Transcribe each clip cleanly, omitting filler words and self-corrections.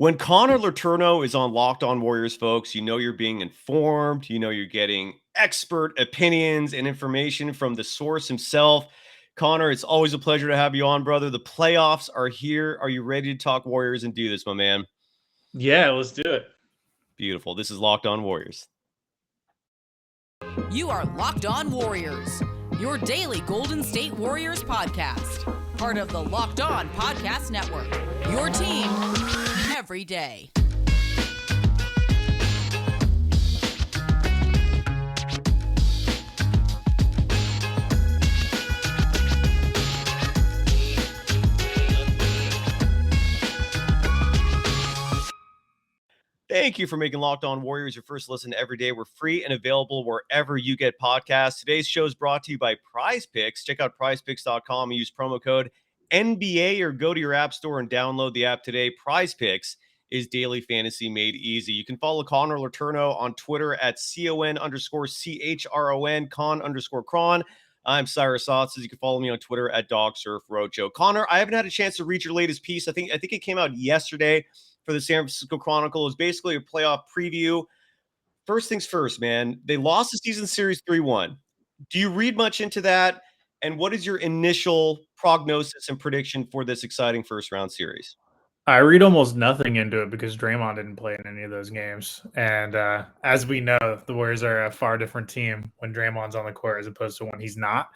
When Connor Letourneau is on Locked On Warriors, folks, you know you're being informed. You know you're getting expert opinions and information from the source himself. Connor, it's always a pleasure to have you on, brother. The playoffs are here. Are you ready to talk Warriors and do this, my man? Yeah, let's do it. Beautiful. This is Locked On Warriors. You are Locked On Warriors, your daily Golden State Warriors podcast. Part of the Locked On Podcast Network, your team every day. Thank you for making Locked On Warriors your first listen every day. We're free and available wherever you get podcasts. Today's show is brought to you by PrizePicks. Check out PrizePicks.com and use promo code NBA or go to your app store and download the app today. PrizePicks is daily fantasy made easy. You can follow Connor Letourneau on Twitter at CON_CHRON, Con_Cron. I'm Cyrus Saatsaz. You can follow me on Twitter at DogSurfRojo. Connor, I haven't had a chance to read your latest piece. I think it came out yesterday for the San Francisco Chronicle. It was basically a playoff preview. First things first, man. They lost the season series 3-1. Do you read much into that? And what is your initial prognosis and prediction for this exciting first round series? I read almost nothing into it because Draymond didn't play in any of those games. And as we know, the Warriors are a far different team when Draymond's on the court as opposed to when he's not.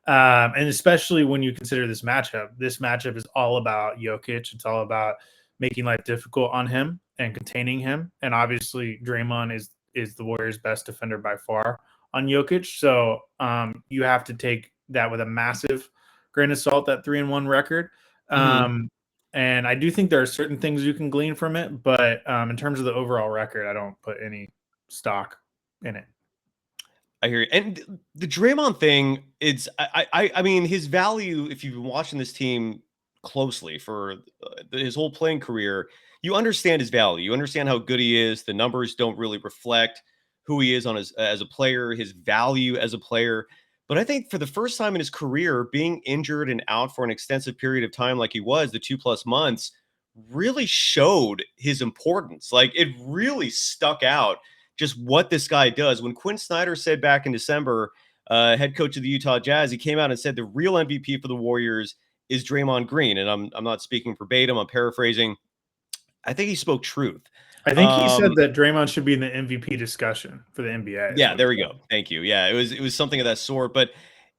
And especially when you consider this matchup. This matchup is all about Jokic. It's all about making life difficult on him and containing him. And obviously Draymond is the Warriors' best defender by far on Jokic. So you have to take that with a massive grain of salt, that 3-1 record. And I do think there are certain things you can glean from it, but in terms of the overall record, I don't put any stock in it. I hear you. And the Draymond thing, I mean, his value, if you've been watching this team closely for his whole playing career, you understand his value. You understand how good he is. The numbers don't really reflect who he is as a player, his value as a player. But I think for the first time in his career, being injured and out for an extensive period of time like he was, the 2+ months, really showed his importance. Like, it really stuck out just what this guy does. When Quinn Snyder said back in December, head coach of the Utah Jazz, he came out and said the real MVP for the Warriors is Draymond Green. And I'm not speaking verbatim, I'm paraphrasing. I think he spoke truth. I think he said that Draymond should be in the MVP discussion for the NBA. Yeah, there we go. Thank you. Yeah, it was something of that sort, but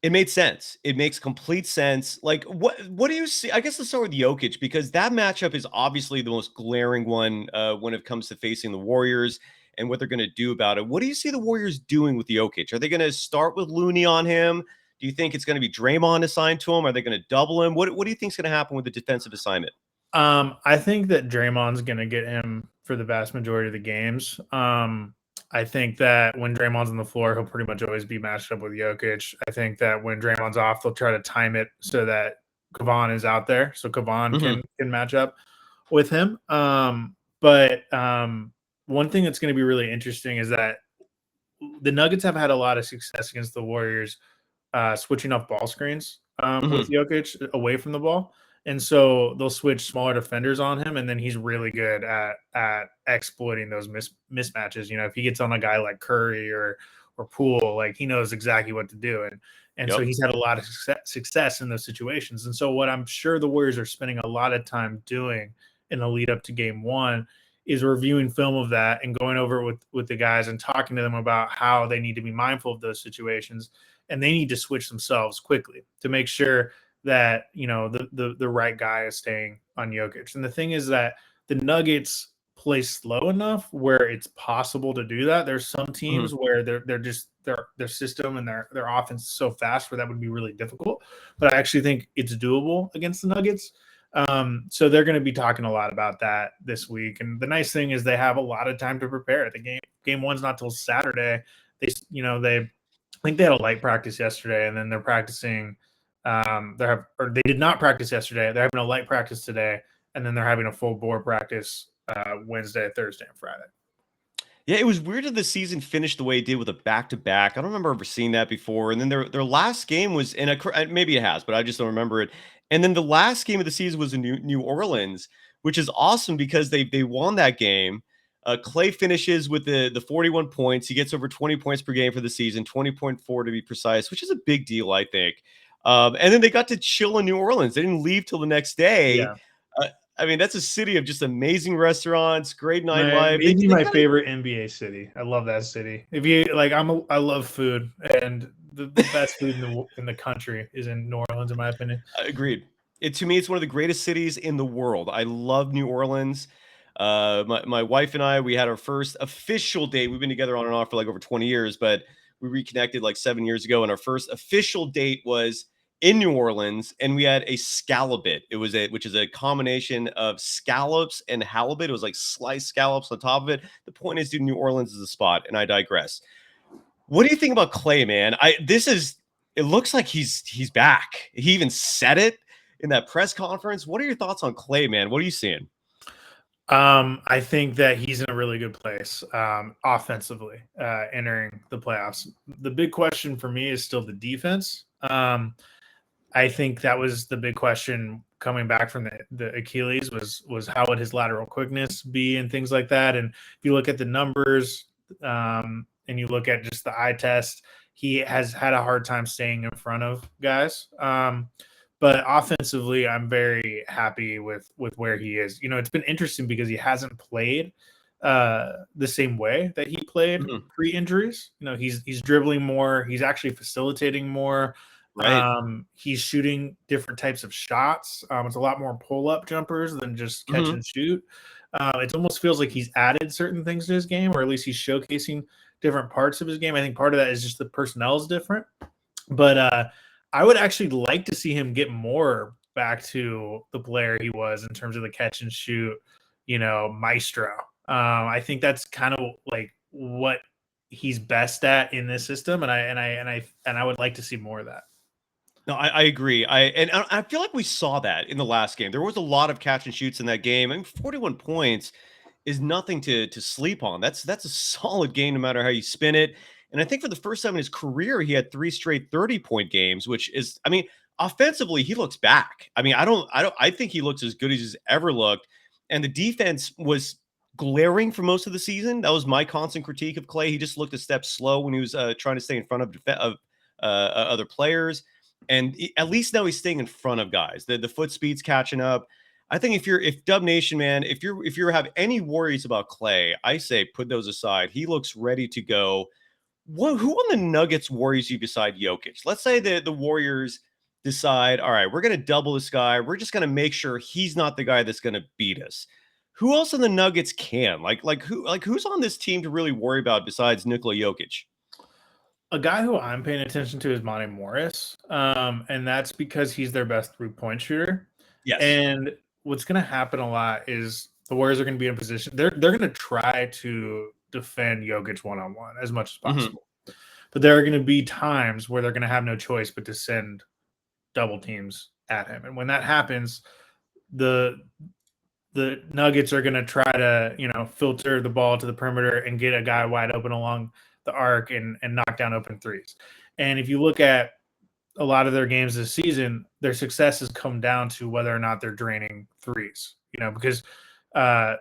it made sense. It makes complete sense. Like, what do you see? I guess let's start with Jokic, because that matchup is obviously the most glaring one when it comes to facing the Warriors and what they're going to do about it. What do you see the Warriors doing with Jokic? Are they going to start with Looney on him? Do you think it's going to be Draymond assigned to him? Are they going to double him? What do you think is going to happen with the defensive assignment? I think that Draymond's going to get him for the vast majority of the games. I think that when Draymond's on the floor, he'll pretty much always be matched up with Jokic. I think that when Draymond's off, they'll try to time it so that Kevon is out there, so Kevon can match up with him. But one thing that's going to be really interesting is that the Nuggets have had a lot of success against the Warriors switching off ball screens with Jokic away from the ball. And so they'll switch smaller defenders on him, and then he's really good at exploiting those mismatches. You know, if he gets on a guy like Curry or Poole, like, he knows exactly what to do. And so he's had a lot of success in those situations. And so what I'm sure the Warriors are spending a lot of time doing in the lead up to game one is reviewing film of that and going over it with the guys and talking to them about how they need to be mindful of those situations. And they need to switch themselves quickly to make sure that, you know, the right guy is staying on Jokic. And the thing is that the Nuggets play slow enough where it's possible to do that. There's some teams where their system and their offense is so fast where that would be really difficult. But I actually think it's doable against the Nuggets. So they're going to be talking a lot about that this week. And the nice thing is they have a lot of time to prepare. The game one's not till Saturday. I think they had a light practice yesterday, and then they're practicing. They did not practice yesterday. They're having a light practice today, and then they're having a full bore practice Wednesday, Thursday, and Friday. Yeah, it was weird that the season finished the way it did with a back-to-back. I don't remember ever seeing that before. And then their last game was maybe it has, but I just don't remember it. And then the last game of the season was in New Orleans, which is awesome because they won that game. Klay finishes with the 41 points. He gets over 20 points per game for the season, 20.4 to be precise, which is a big deal, I think. And then they got to chill in New Orleans. They didn't leave till the next day. Yeah. I mean, that's a city of just amazing restaurants, great nightlife. Maybe They my kinda, favorite NBA city. I love that city. If you like, I love food, and the best food in the country is in New Orleans, in my opinion. agreed. To me, it's one of the greatest cities in the world. I love New Orleans. My wife and I, we had our first official date. We've been together on and off for like over 20 years, but we reconnected like 7 years ago. And our first official date was in New Orleans, and we had a scallopit. Which is a combination of scallops and halibut. It was like sliced scallops on top of it. The point is, dude, New Orleans is a spot, and I digress. What do you think about Klay, man? It looks like he's back. He even said it in that press conference. What are your thoughts on Klay, man? What are you seeing? I think that he's in a really good place offensively entering the playoffs. The big question for me is still the defense. I think that was the big question coming back from the Achilles was how would his lateral quickness be and things like that. And if you look at the numbers and you look at just the eye test, he has had a hard time staying in front of guys. But offensively, I'm very happy with where he is. It's been interesting because he hasn't played the same way that he played pre-injuries. He's dribbling more. He's actually facilitating more. Right. He's shooting different types of shots. It's a lot more pull-up jumpers than just catch and shoot. It almost feels like he's added certain things to his game, or at least he's showcasing different parts of his game. I think part of that is just the personnel is different. But I would actually like to see him get more back to the player he was in terms of the catch and shoot, maestro. I think that's kind of like what he's best at in this system, and I would like to see more of that. No, I agree. I feel like we saw that in the last game. There was a lot of catch and shoots in that game. I mean, 41 points is nothing to sleep on. That's a solid game no matter how you spin it. And I think for the first time in his career, he had 3 straight 30-point games, which is, I mean, offensively, he looks back. I mean, I think he looks as good as he's ever looked. And the defense was glaring for most of the season. That was my constant critique of Klay. He just looked a step slow when he was trying to stay in front of other players. And at least now he's staying in front of guys. The foot speed's catching up. I think if Dub Nation, man, if you have any worries about Klay, I say put those aside. He looks ready to go. Who on the Nuggets worries you beside Jokic? Let's say the Warriors decide, all right, we're going to double this guy. We're just going to make sure he's not the guy that's going to beat us. Who else in the Nuggets can? Who's on this team to really worry about besides Nikola Jokic? A guy who I'm paying attention to is Monte Morris, and that's because he's their best 3-point shooter. Yes. And what's going to happen a lot is the Warriors are going to be in position. They're going to try to defend Jokic one-on-one as much as possible. But there are going to be times where they're going to have no choice but to send double teams at him. And when that happens, the Nuggets are going to try to, filter the ball to the perimeter and get a guy wide open along the arc and knock down open threes. And if you look at a lot of their games this season, their success has come down to whether or not they're draining threes, because Jokic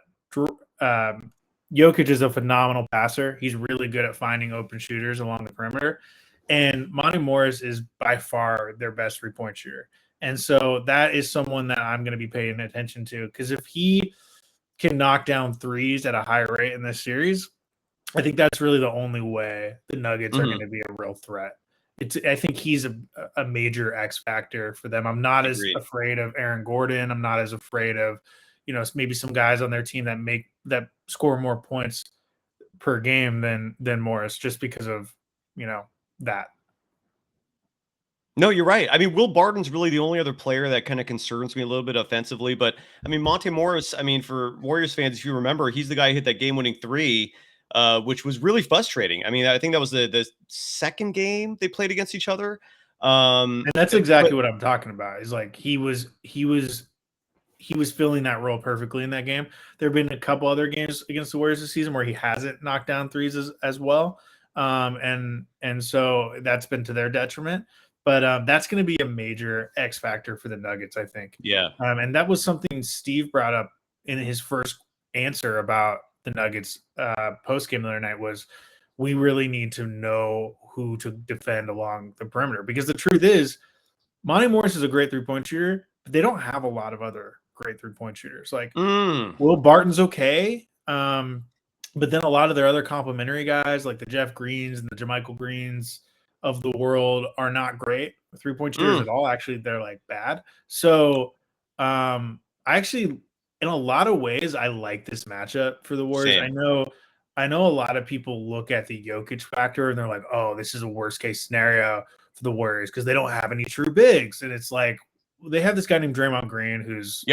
is a phenomenal passer. He's really good at finding open shooters along the perimeter. And Monte Morris is by far their best 3-point shooter. And so that is someone that I'm going to be paying attention to, because if he can knock down threes at a high rate in this series, I think that's really the only way the Nuggets are going to be a real threat. I think he's a major X factor for them. I'm not as afraid of Aaron Gordon. I'm not as afraid of, maybe some guys on their team that score more points per game than Morris, just because of, that. No, you're right. I mean, Will Barton's really the only other player that kind of concerns me a little bit offensively. But I mean, Monte Morris, I mean, for Warriors fans, if you remember, he's the guy who hit that game-winning 3, which was really frustrating. I mean, I think that was the second game they played against each other. And that's exactly what I'm talking about. Is like he was filling that role perfectly in that game. There have been a couple other games against the Warriors this season where he hasn't knocked down threes as well. And so that's been to their detriment. But that's going to be a major X factor for the Nuggets, I think. Yeah. And that was something Steve brought up in his first answer about the Nuggets post game the other night was, we really need to know who to defend along the perimeter, because the truth is Monty Morris is a great 3-point shooter, but they don't have a lot of other great 3-point shooters. Like Will Barton's okay. But then a lot of their other complimentary guys, like the Jeff Greens and the JaMychal Greens of the world, are not great 3-point shooters at all. Actually, they're like bad. So I actually, in a lot of ways, I like this matchup for the Warriors. Same. I know a lot of people look at the Jokic factor and they're like, oh, this is a worst case scenario for the Warriors because they don't have any true bigs. And it's like, they have this guy named Draymond Green, who's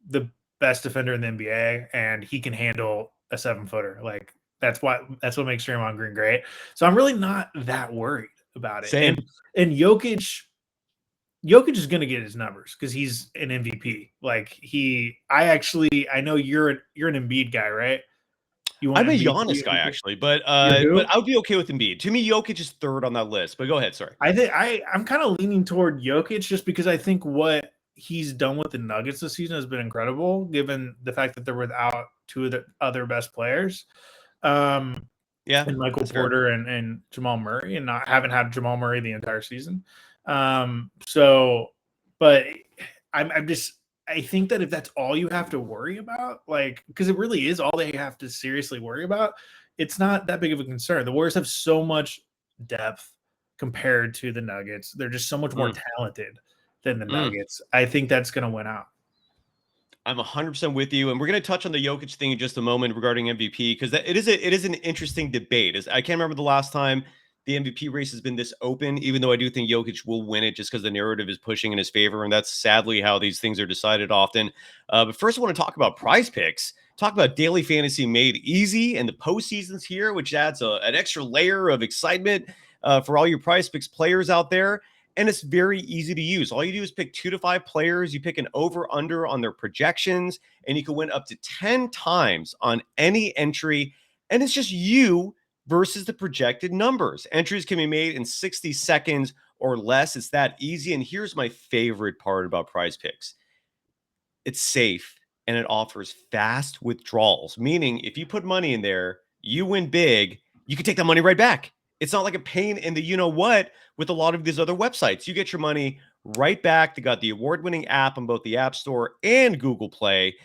the best defender in the NBA, and he can handle a 7-footer. Like that's what makes Draymond Green great. So I'm really not that worried about it. Same. And Jokic is going to get his numbers because he's an MVP. Like I know you're an Embiid guy, right? I'm a Giannis guy actually, but I would be okay with Embiid. To me, Jokic is third on that list. But go ahead, sorry. I'm kind of leaning toward Jokic just because I think what he's done with the Nuggets this season has been incredible, given the fact that they're without two of the other best players. And Michael Porter and Jamal Murray, and haven't had Jamal Murray the entire season. But I think that if that's all you have to worry about, like, because it really is all they have to seriously worry about, it's not that big of a concern. The Warriors have so much depth compared to the Nuggets. They're just so much more talented than the Nuggets. I think that's going to win out. I'm 100% with you, and we're going to touch on the Jokic thing in just a moment regarding MVP, because it is an interesting debate. I can't remember the last time the MVP race has been this open, even though I do think Jokic will win it just because the narrative is pushing in his favor, and that's sadly how these things are decided often. But first, I want to talk about PrizePicks. Talk about daily fantasy made easy, and the postseason's here, which adds an extra layer of excitement for all your PrizePicks players out there. And it's very easy to use. All you do is pick 2 to 5 players. You pick an over-under on their projections, and you can win up to 10 times on any entry. And it's just you versus the projected numbers. Entries can be made in 60 seconds or less. It's that easy. And here's my favorite part about PrizePicks. It's safe, and it offers fast withdrawals, meaning if you put money in there, you win big, you can take that money right back. It's not like a pain in the you-know-what with a lot of these other websites. You get your money right back. They got the award-winning app on both the App Store and Google Play.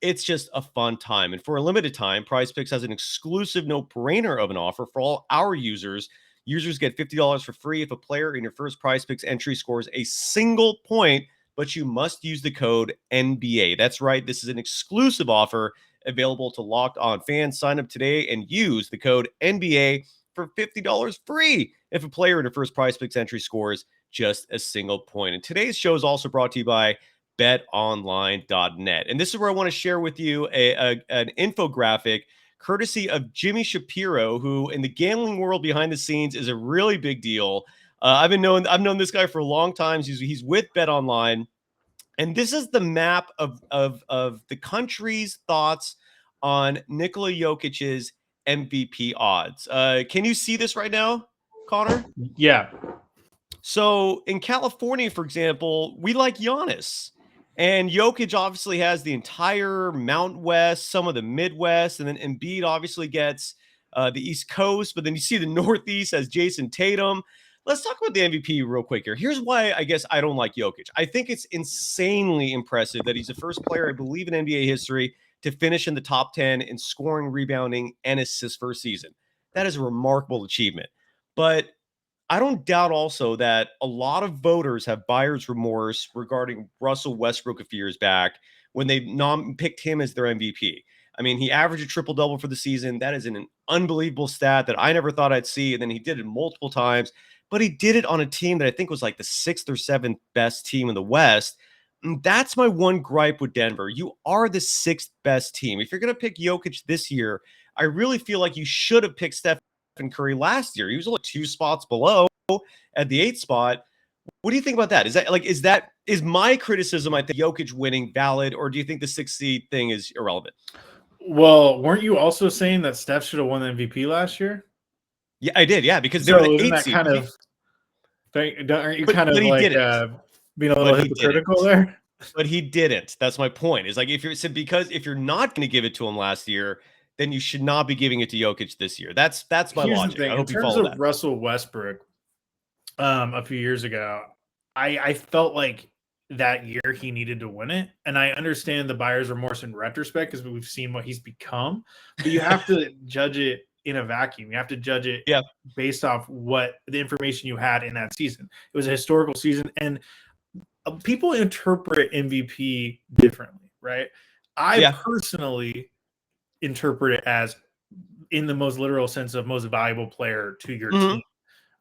It's just a fun time. And for a limited time, PrizePicks has an exclusive no-brainer of an offer for all our users. Users get $50 for free if a player in your first PrizePicks entry scores a single point, but you must use the code NBA. That's right. This is an exclusive offer available to Locked On fans. Sign up today and use the code NBA for $50 free if a player in her first PrizePicks entry scores just a single point. And today's show is also brought to you by BetOnline.net. And this is where I want to share with you an infographic courtesy of Jimmy Shapiro, who in the gambling world behind the scenes is a really big deal. I've known this guy for a long time. He's with BetOnline. And this is the map of the country's thoughts on Nikola Jokic's MVP odds. Can you see this right now, Connor? Yeah. So in California, for example, we like Giannis. And Jokic obviously has the entire Mount West, some of the Midwest, and then Embiid obviously gets the East Coast. But then you see the Northeast as Jason Tatum. Let's talk about the MVP real quick here. Here's why I guess I don't like Jokic. I think it's insanely impressive that he's the first player, I believe, in NBA history to finish in the top 10 in scoring, rebounding, and assists for a season. That is a remarkable achievement. But I don't doubt also that a lot of voters have buyer's remorse regarding Russell Westbrook a few years back when they picked him as their MVP. I mean, he averaged a triple-double for the season. That is an unbelievable stat that I never thought I'd see. And then he did it multiple times. But he did it on a team that I think was like the 6th or 7th best team in the West. And that's my one gripe with Denver. You are the 6th best team. If you're going to pick Jokic this year, I really feel like you should have picked Stephen Curry last year. He was only 2 spots below at the 8th spot. What do you think about that? Is my criticism, I think, Jokic winning valid, or do you think the 6th seed thing is irrelevant? Well, weren't you also saying that Steph should have won the MVP last year? Yeah, I did. Yeah, because they're the 8th seed. Aren't you kind of like being a little hypocritical there? but he didn't. That's my point. Is like if you're not going to give it to him last year, then you should not be giving it to Jokic this year. That's my Here's the logic. thing. I In hope you terms follow of that. Russell Westbrook, a few years ago, I felt like that year he needed to win it. And I understand the buyer's remorse in retrospect because we've seen what he's become. But you have to judge it in a vacuum. You have to judge it Yeah. based off what the information you had in that season. It was a historical season, and people interpret MVP differently, right? I personally interpret it as in the most literal sense of most valuable player to your team.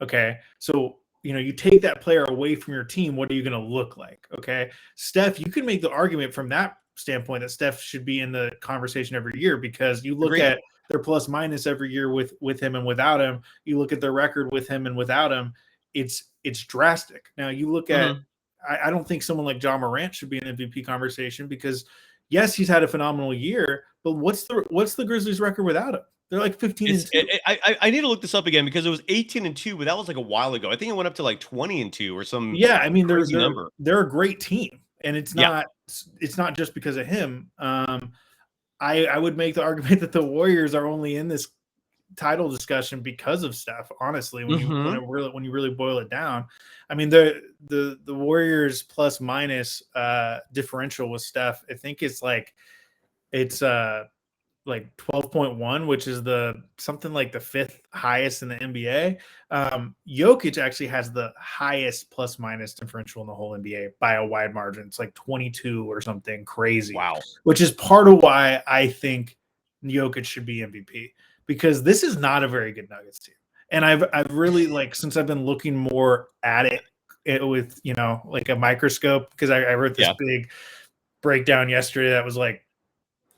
Okay. So, you take that player away from your team. What are you going to look like? Okay. Steph, you can make the argument from that standpoint that Steph should be in the conversation every year because you look at their plus minus every year with him and without him. You look at their record with him and without him. It's drastic. Now you look at, I don't think someone like John Morant should be in MVP conversation because yes, he's had a phenomenal year, but what's the Grizzlies record without him? They're like 15-2. I need to look this up again because it was 18-2, but that was like a while ago. I think it went up to like 20-2 or some. Yeah, I mean crazy number. They're a great team, and it's not just because of him. I would make the argument that the Warriors are only in this title discussion because of Steph. Honestly, when you really boil it down, I mean the Warriors plus minus differential with Steph, I think it's like 12.1, which is something like the fifth highest in the NBA. Jokic actually has the highest plus minus differential in the whole NBA by a wide margin. It's like 22 or something crazy. Wow. Which is part of why I think Jokic should be MVP because this is not a very good Nuggets team. And I've really since I've been looking more at it with, like a microscope, because I wrote this big breakdown yesterday that was like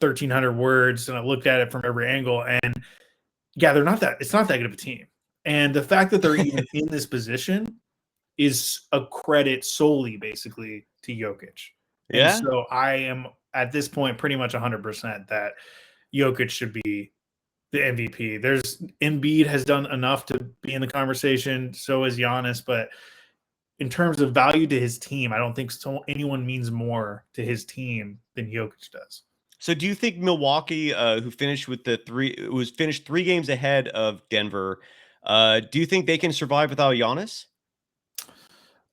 1,300 words, and I looked at it from every angle, and it's not that good of a team. And the fact that they're even in this position is a credit solely basically to Jokic. Yeah. And so I am at this point pretty much 100% that Jokic should be the MVP. Embiid has done enough to be in the conversation. So is Giannis, but in terms of value to his team, I don't think anyone means more to his team than Jokic does. So do you think Milwaukee, who finished finished 3 games ahead of Denver, do you think they can survive without Giannis?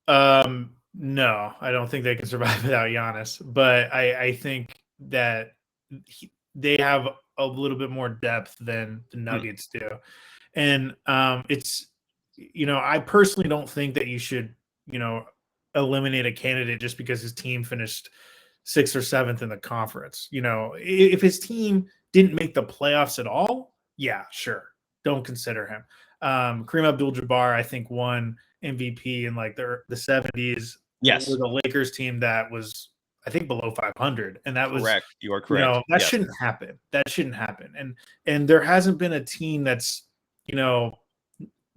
No, I don't think they can survive without Giannis, but I think that they have a little bit more depth than the Nuggets do. And it's, I personally don't think that you should, eliminate a candidate just because his team finished 6th or 7th in the conference. If his team didn't make the playoffs at all, yeah, sure. Don't consider him. Kareem Abdul-Jabbar, I think, won MVP in like the 70s. Yes. With a Lakers team that was, I think, below 500. And that was correct. You are correct. That shouldn't happen. That shouldn't happen. And there hasn't been a team that's,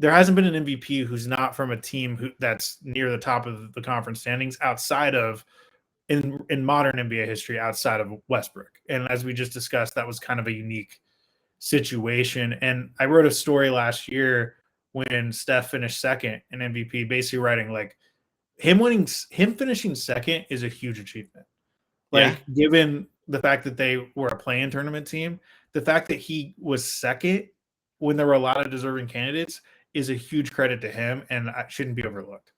there hasn't been an MVP who's not from a team that's near the top of the conference standings outside of in modern NBA history outside of Westbrook. And as we just discussed, that was kind of a unique situation. And I wrote a story last year when Steph finished second in MVP, basically writing like him finishing second is a huge achievement. Given the fact that they were a play-in tournament team, the fact that he was second when there were a lot of deserving candidates is a huge credit to him, and it shouldn't be overlooked.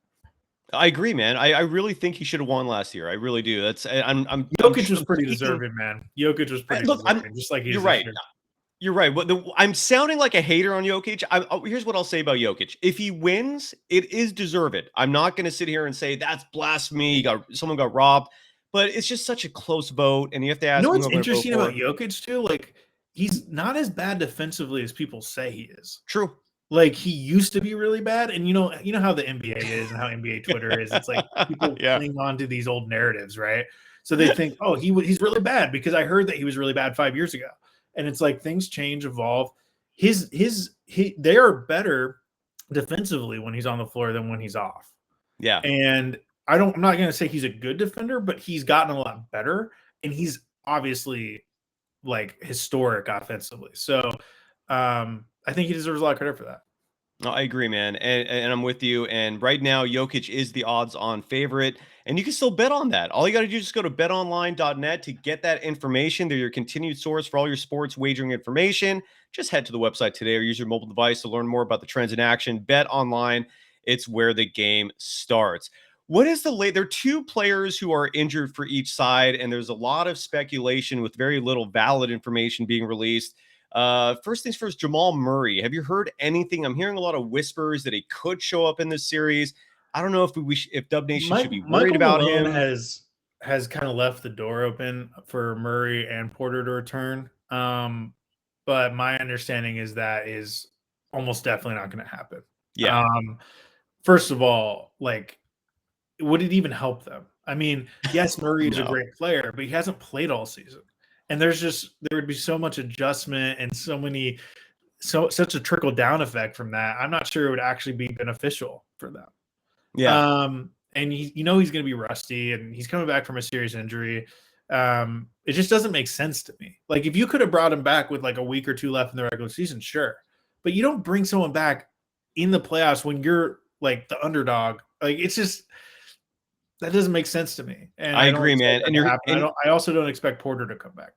I agree, man. I really think he should have won last year. I really do. Jokic was pretty deserving, man. Jokic was pretty deserving, just like you're right. You're right. I'm sounding like a hater on Jokic. Here's what I'll say about Jokic. If he wins, it is deserved. I'm not going to sit here and say that's blasphemy. Someone got robbed, but it's just such a close vote, and you have to ask. What's interesting about Jokic too? Like he's not as bad defensively as people say he is. True. Like he used to be really bad, and you know how the NBA is and how NBA Twitter is. It's like people cling on to these old narratives, right? So they think, oh, he's really bad because I heard that he was really bad 5 years ago, and it's like things change, evolve. They are better defensively when he's on the floor than when he's off. Yeah, and I'm not going to say he's a good defender, but he's gotten a lot better, and he's obviously like historic offensively. So I think he deserves a lot of credit for that. No, I agree, man. And I'm with you. And right now, Jokic is the odds on favorite. And you can still bet on that. All you got to do is just go to betonline.net to get that information. They're your continued source for all your sports wagering information. Just head to the website today or use your mobile device to learn more about the trends in action. Bet online, it's where the game starts. What is the late? There are two players who are injured for each side, and there's a lot of speculation with very little valid information being released. First things first, Jamal Murray. Have you heard anything? I'm hearing a lot of whispers that he could show up in this series. I don't know if Dub Nation should be worried Michael about Malone him. has kind of left the door open for Murray and Porter to return. But my understanding is that is almost definitely not going to happen. Yeah, First of all, like, would it even help them? I mean, yes, Murray is a no. great player, but he hasn't played all season. And there would be so much adjustment and such a trickle down effect from that. I'm not sure it would actually be beneficial for them. Yeah, And he's going to be rusty, and he's coming back from a serious injury. It just doesn't make sense to me. Like, if you could have brought him back with like a week or two left in the regular season, sure. But you don't bring someone back in the playoffs when you're like the underdog. Like, it's just that doesn't make sense to me. And I I don't agree, expect man. that And to you're happen. I also don't expect Porter to come back.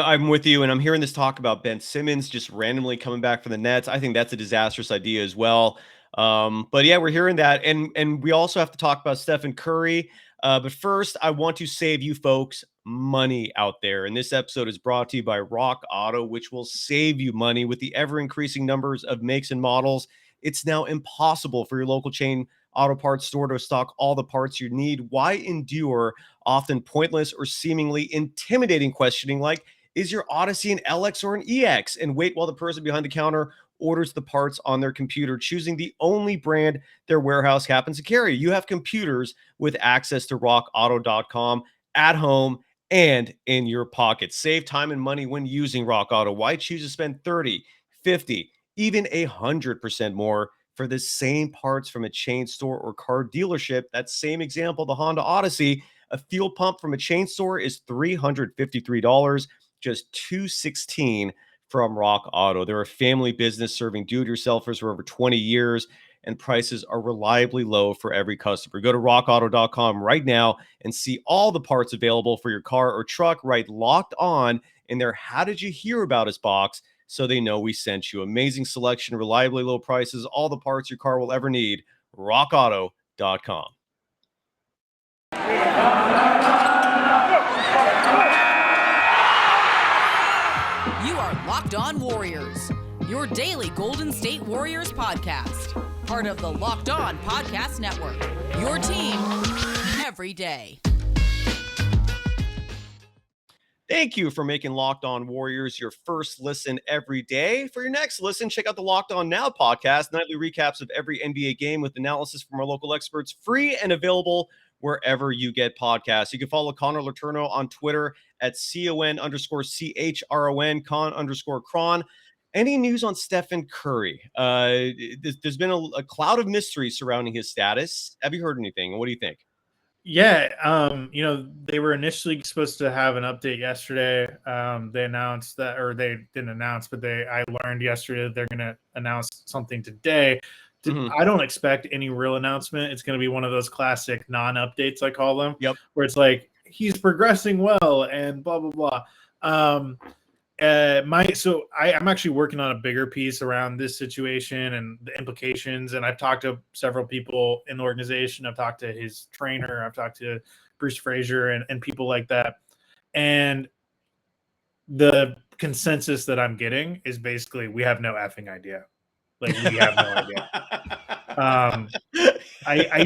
I'm with you, and I'm hearing this talk about Ben Simmons just randomly coming back for the Nets. I think that's a disastrous idea as well. But yeah, we're hearing that, and we also have to talk about Stephen Curry. But first, I want to save you folks money out there. And this episode is brought to you by Rock Auto, which will save you money with the ever increasing numbers of makes and models. It's now impossible for your local chain auto parts store to stock all the parts you need. Why endure often pointless or seemingly intimidating questioning like, is your Odyssey an LX or an EX? And wait while the person behind the counter orders the parts on their computer, choosing the only brand their warehouse happens to carry. You have computers with access to rockauto.com at home and in your pocket. Save time and money when using Rock Auto. Why choose to spend 30, 50, even 100% more for the same parts from a chain store or car dealership? That same example, the Honda Odyssey, a fuel pump from a chain store is $353. Just $216 from Rock Auto. They're a family business serving do-it-yourselfers for over 20 years, and prices are reliably low for every customer. Go to rockauto.com right now and see all the parts available for your car or truck. Right, Locked On in their How Did You Hear About Us box, so they know we sent you. Amazing selection, reliably low prices, all the parts your car will ever need. rockauto.com. You are Locked On Warriors, your daily Golden State Warriors podcast. Part of the Locked On Podcast Network, your team every day. Thank you for making Locked On Warriors your first listen every day. For your next listen, check out the Locked On Now podcast, nightly recaps of every NBA game with analysis from our local experts, free and available wherever you get podcasts. You can follow Connor Letourneau on Twitter at CON_CHRON, Con_Cron. Any news on Stephen Curry? There's been a cloud of mystery surrounding his status. Have you heard anything? What do you think? Yeah, they were initially supposed to have an update yesterday. They announced that, or they didn't announce, but I learned yesterday that they're going to announce something today. I don't expect any real announcement. It's going to be one of those classic non-updates, I call them, Yep. where it's like, he's progressing well and blah, blah, blah. I'm actually working on a bigger piece around this situation and the implications. And I've talked to several people in the organization. I've talked to his trainer. I've talked to Bruce Frazier and people like that. And the consensus that I'm getting is basically, we have no effing idea. Like, we have no idea. I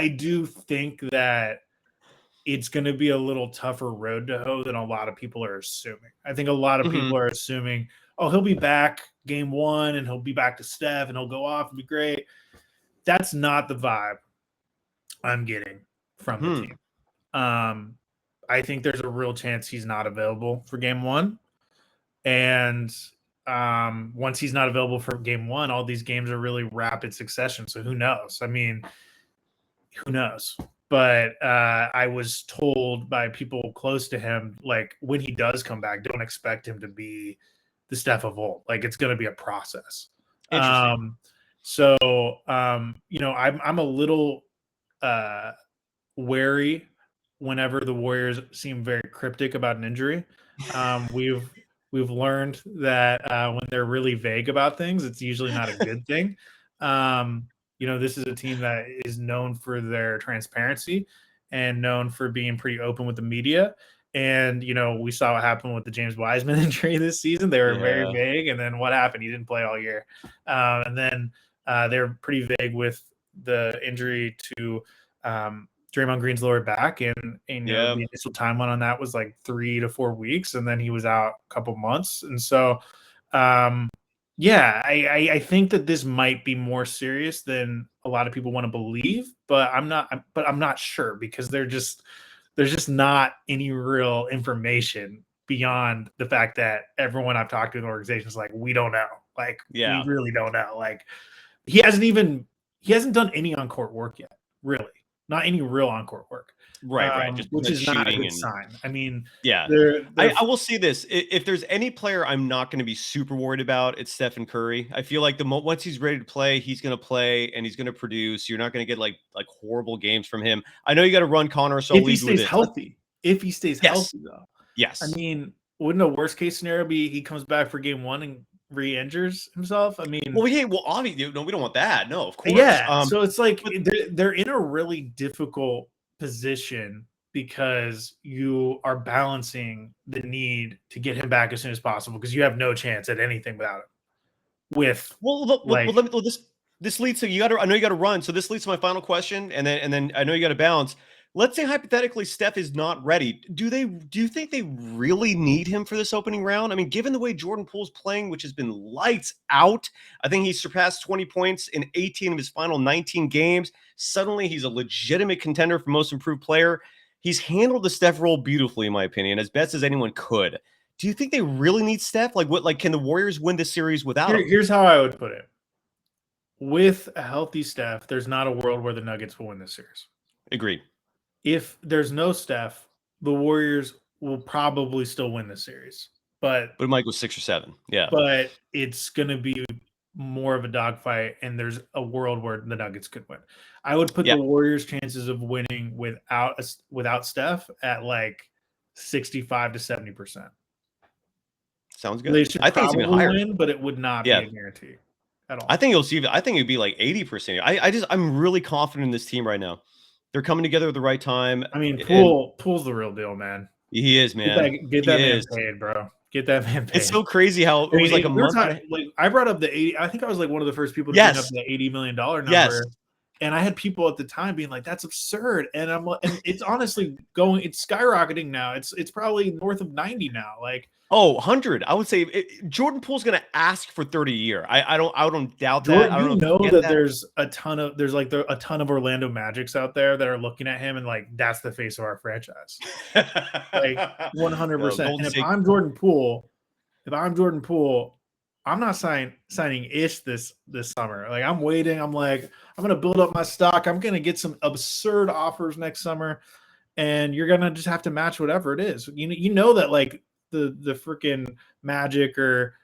do think that it's going to be a little tougher road to hoe than a lot of people are assuming. I think a lot of people are assuming, oh, he'll be back game one and he'll be back to Steph and he'll go off and be great. That's not the vibe I'm getting from the team. I think there's a real chance he's not available for game one. And once he's not available for game one, all these games are really rapid succession. So who knows? I mean, who knows? But I was told by people close to him, like, when he does come back, don't expect him to be the Steph of old. Like, it's going to be a process. Interesting. So, I'm a little wary whenever the Warriors seem very cryptic about an injury. We've learned that when they're really vague about things, it's usually not a good thing. This is a team that is known for their transparency and known for being pretty open with the media. And, we saw what happened with the James Wiseman injury this season. They were very vague. And then what happened? He didn't play all year. And then they're pretty vague with the injury to Draymond Green's lower back. And the initial timeline on that was like 3 to 4 weeks. And then he was out a couple months. And so, I think that this might be more serious than a lot of people want to believe, but I'm not sure because there's just not any real information beyond the fact that everyone I've talked to in the organization is like, we don't know. Like, we really don't know. Like, he hasn't done any on-court work yet, really. Not any real on-court work. Right. Just which is not a good sign. I mean, I will see this. If there's any player I'm not going to be super worried about, it's Stephen Curry. I feel like once he's ready to play, he's going to play and he's going to produce. You're not going to get like horrible games from him. I know you got to run Connor, so if he stays healthy. If he stays healthy, though. Yes. I mean, wouldn't a worst case scenario be he comes back for game 1 and re-injures himself? I mean, obviously, no, we don't want that. No, of course. Yeah. So it's like they're in a really difficult position because you are balancing the need to get him back as soon as possible because you have no chance at anything without him. This leads to I know you got to run. So this leads to my final question, and then I know you got to bounce. Let's say hypothetically Steph is not ready. Do you think they really need him for this opening round? I mean, given the way Jordan Poole's playing, which has been lights out, I think he's surpassed 20 points in 18 of his final 19 games. Suddenly he's a legitimate contender for most improved player. He's handled the Steph role beautifully, in my opinion, as best as anyone could. Do you think they really need Steph? Can the Warriors win this series without him? Here's how I would put it. With a healthy Steph, there's not a world where the Nuggets will win this series. Agreed. If there's no Steph, the Warriors will probably still win the series. But it might go 6 or 7. Yeah. But it's going to be more of a dogfight, and there's a world where the Nuggets could win. I would put the Warriors' chances of winning without Steph at like 65 to 70%. Sounds good. They should probably win, but it would not be a guarantee at all. I think it'd be like 80%. I'm really confident in this team right now. They're coming together at the right time. I mean, Poole's the real deal, man. He is, man. Get that man paid, bro. Get that man paid. It's so crazy how it was like a month. I brought up the 80. I think I was like one of the first people to bring up the $80 million number. Yes. And I had people at the time being like, "That's absurd." And and it's honestly it's skyrocketing now. It's probably north of 90 now. 100. I would say Jordan Poole's going to ask for 30 a year. I don't doubt that. I don't know that there's a ton of a ton of Orlando Magics out there that are looking at him and like, that's the face of our franchise. 100%. And if I'm Jordan Poole, I'm not signing Ish this summer. Like, I'm waiting. I'm like, I'm going to build up my stock. I'm going to get some absurd offers next summer, and you're going to just have to match whatever it is. You know that like the freaking Magic are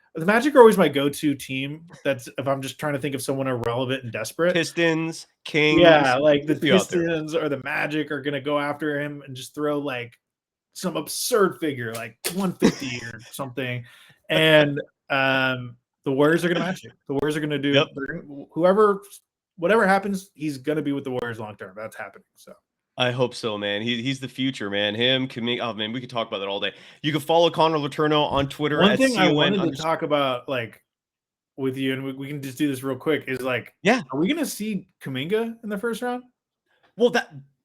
always my go-to team. That's if I'm just trying to think of someone irrelevant and desperate. Pistons, Kings. Yeah, like the Pistons or the Magic are going to go after him and just throw like some absurd figure, like 150 or something. And the Warriors are going to match it. The Warriors are going to do whatever happens, he's going to be with the Warriors long term. That's happening. So I hope so, man. He's the future, man. Oh man, we could talk about that all day. You can follow Connor Letourneau on Twitter. One thing I wanted to talk about, like, with you, and we can just do this real quick, is like, are we going to see Kuminga in the first round? Well,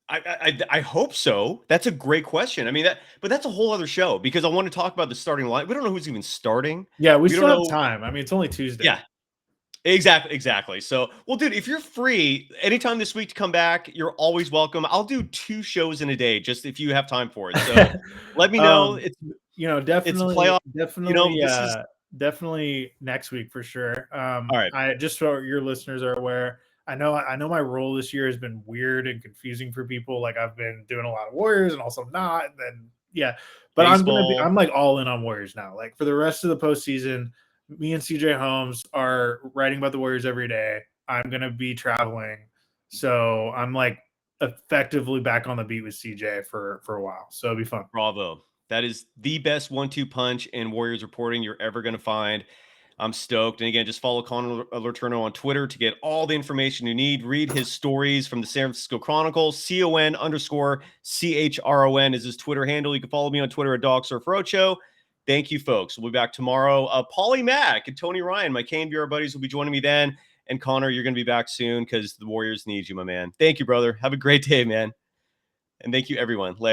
I hope so. That's a great question. I mean, but that's a whole other show because I want to talk about the starting line. We don't know who's even starting. Yeah, we still have time. I mean, it's only Tuesday. Yeah, exactly. So, well, dude, if you're free anytime this week to come back, you're always welcome. I'll do 2 shows in a day, just if you have time for it. So let me know. It's definitely, it's playoff. Definitely, definitely next week for sure. All right. Just so your listeners are aware, I know my role this year has been weird and confusing for people. Like, I've been doing a lot of Warriors and also not. And then but baseball. I'm like all in on Warriors now. Like, for the rest of the postseason, me and CJ Holmes are writing about the Warriors every day. I'm going to be traveling. So I'm like effectively back on the beat with CJ for a while. So it'll be fun. Bravo. That is the best 1-2 punch in Warriors reporting you're ever going to find. I'm stoked. And again, just follow Connor Letourneau on Twitter to get all the information you need. Read his stories from the San Francisco Chronicle. CON_CHRON is his Twitter handle. You can follow me on Twitter at DogSurfRoadshow. Thank you, folks. We'll be back tomorrow. Paulie Mack and Tony Ryan, my KNBR buddies, will be joining me then. And Connor, you're going to be back soon because the Warriors need you, my man. Thank you, brother. Have a great day, man. And thank you, everyone. Later.